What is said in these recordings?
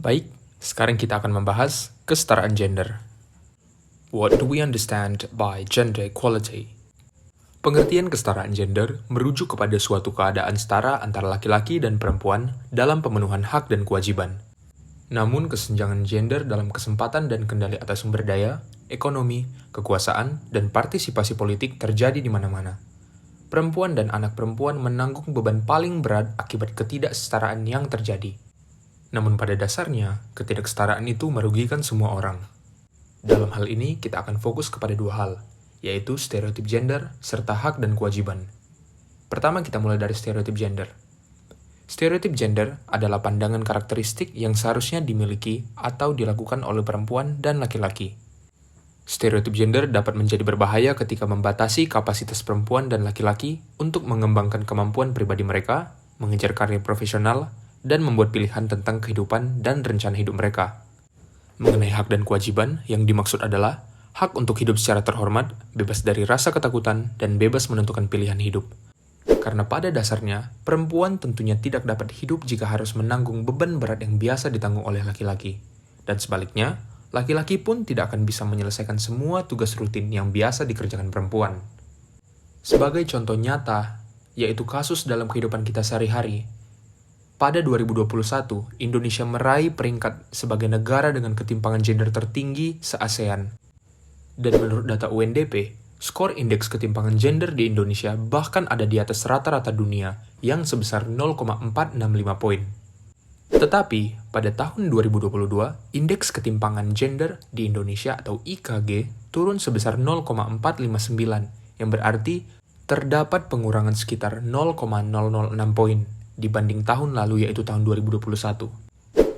Baik, sekarang kita akan membahas kesetaraan gender. What do we understand by gender equality? Pengertian kesetaraan gender merujuk kepada suatu keadaan setara antara laki-laki dan perempuan dalam pemenuhan hak dan kewajiban. Namun kesenjangan gender dalam kesempatan dan kendali atas sumber daya, ekonomi, kekuasaan, dan partisipasi politik terjadi di mana-mana. Perempuan dan anak perempuan menanggung beban paling berat akibat ketidaksetaraan yang terjadi. Namun pada dasarnya, ketidaksetaraan itu merugikan semua orang. Dalam hal ini, kita akan fokus kepada dua hal, yaitu stereotip gender serta hak dan kewajiban. Pertama, kita mulai dari stereotip gender. Stereotip gender adalah pandangan karakteristik yang seharusnya dimiliki atau dilakukan oleh perempuan dan laki-laki. Stereotip gender dapat menjadi berbahaya ketika membatasi kapasitas perempuan dan laki-laki untuk mengembangkan kemampuan pribadi mereka, mengejar karir profesional, dan membuat pilihan tentang kehidupan dan rencana hidup mereka. Mengenai hak dan kewajiban, yang dimaksud adalah hak untuk hidup secara terhormat, bebas dari rasa ketakutan, dan bebas menentukan pilihan hidup. Karena pada dasarnya, perempuan tentunya tidak dapat hidup jika harus menanggung beban berat yang biasa ditanggung oleh laki-laki. Dan sebaliknya, laki-laki pun tidak akan bisa menyelesaikan semua tugas rutin yang biasa dikerjakan perempuan. Sebagai contoh nyata, yaitu kasus dalam kehidupan kita sehari-hari, pada 2021, Indonesia meraih peringkat sebagai negara dengan ketimpangan gender tertinggi se-ASEAN. Dan menurut data UNDP, skor indeks ketimpangan gender di Indonesia bahkan ada di atas rata-rata dunia yang sebesar 0,465 poin. Tetapi, pada tahun 2022, indeks ketimpangan gender di Indonesia atau IKG turun sebesar 0,459, yang berarti terdapat pengurangan sekitar 0,006 poin dibanding tahun lalu yaitu tahun 2021.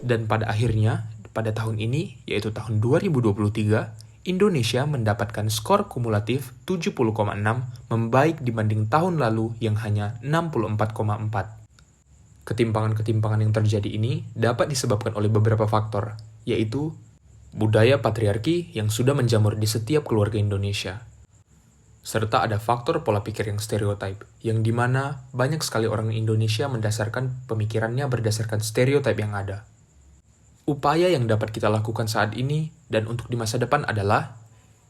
Dan pada akhirnya, pada tahun ini yaitu tahun 2023, Indonesia mendapatkan skor kumulatif 70,6 membaik dibanding tahun lalu yang hanya 64,4. Ketimpangan-ketimpangan yang terjadi ini dapat disebabkan oleh beberapa faktor, yaitu budaya patriarki yang sudah menjamur di setiap keluarga Indonesia, serta ada faktor pola pikir yang stereotype, yang dimana banyak sekali orang Indonesia mendasarkan pemikirannya berdasarkan stereotype yang ada. Upaya yang dapat kita lakukan saat ini dan untuk di masa depan adalah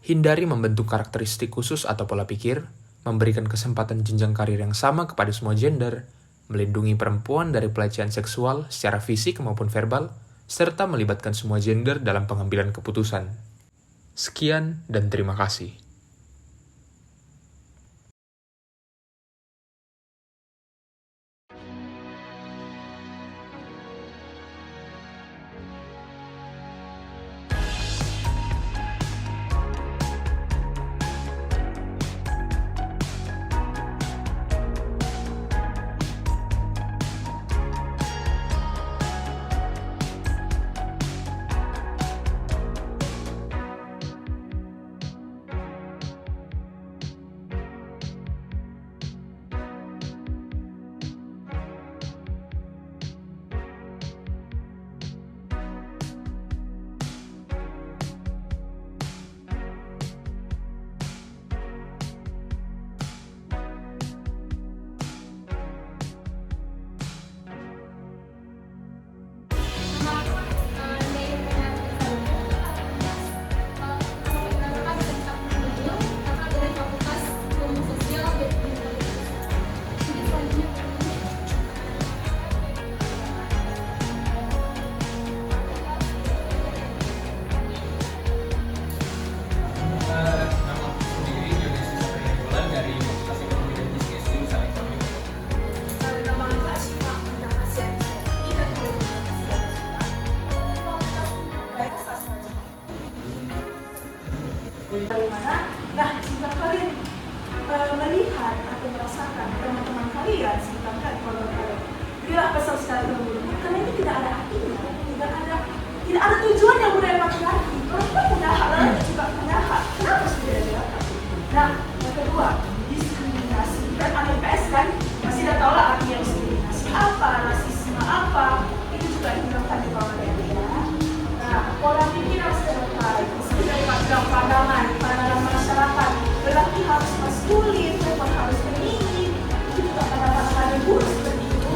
hindari membentuk karakteristik khusus atau pola pikir, memberikan kesempatan jenjang karir yang sama kepada semua gender, melindungi perempuan dari pelecehan seksual secara fisik maupun verbal, serta melibatkan semua gender dalam pengambilan keputusan. Sekian dan terima kasih. Nah, jika kalian melihat atau merasakan teman-teman kalian, sekitar kalian, keluarga kalian, berilah pesan secara terbuka, karena ini tidak ada artinya, tidak ada tujuan yang budaya laki-laki. Perempuan punya hak, laki juga punya hak. Kenapa sudah dilakukan? Nah, yang kedua, diskriminasi. Dan anak IPS kan masih tidak tahu lah artinya diskriminasi apa, rasisme apa, itu juga digunakan di bawah ya. Nah, pola pikir harus stereotype, dari pandangan masyarakat, lelaki harus maskulin, perempuan harus feminin, itu juga kadang-kadang ada guru seperti itu.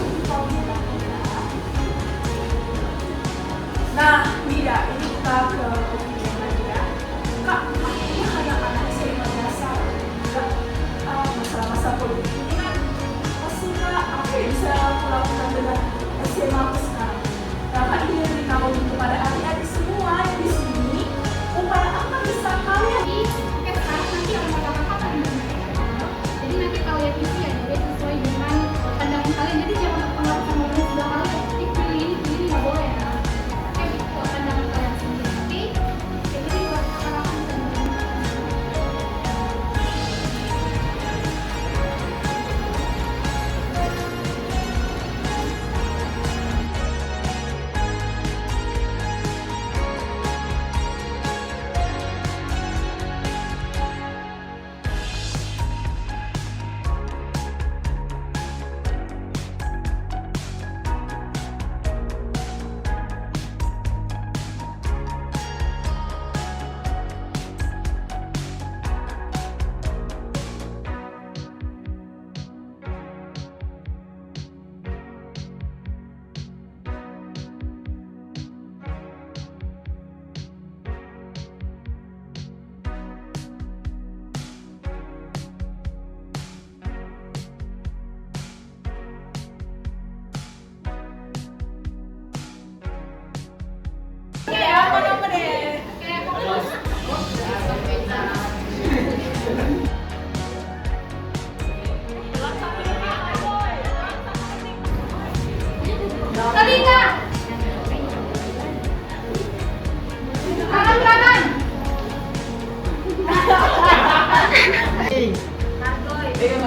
Ada yang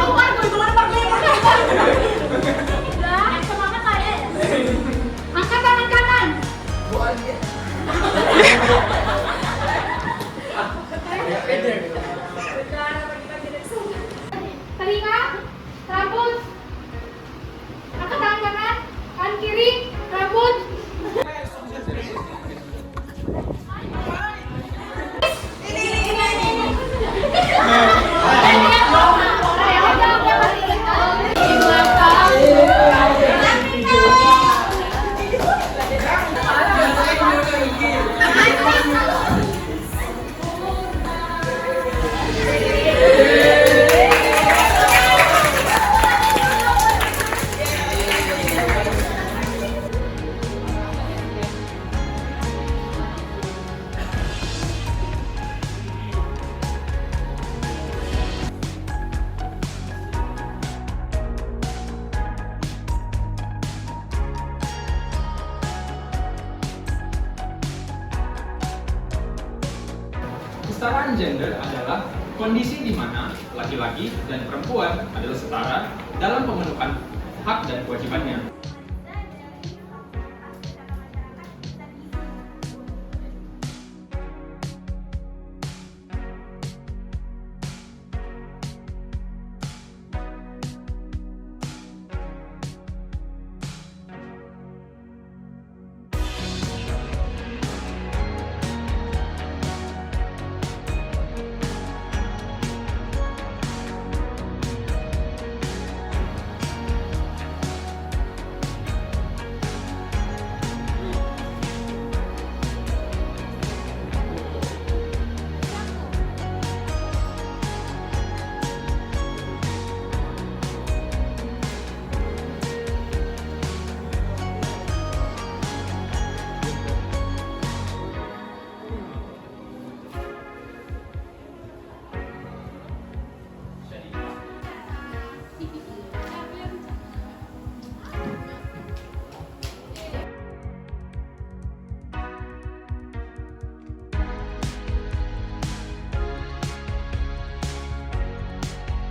keluar tuh, itu ada pakai. Yang semangat saya ya. Angkat tangan kanan. Telinga, rambut. Angkat tangan kanan, kanan kiri, rambut. Kesetaraan gender adalah kondisi di mana laki-laki dan perempuan adalah setara dalam pemenuhan hak dan kewajibannya.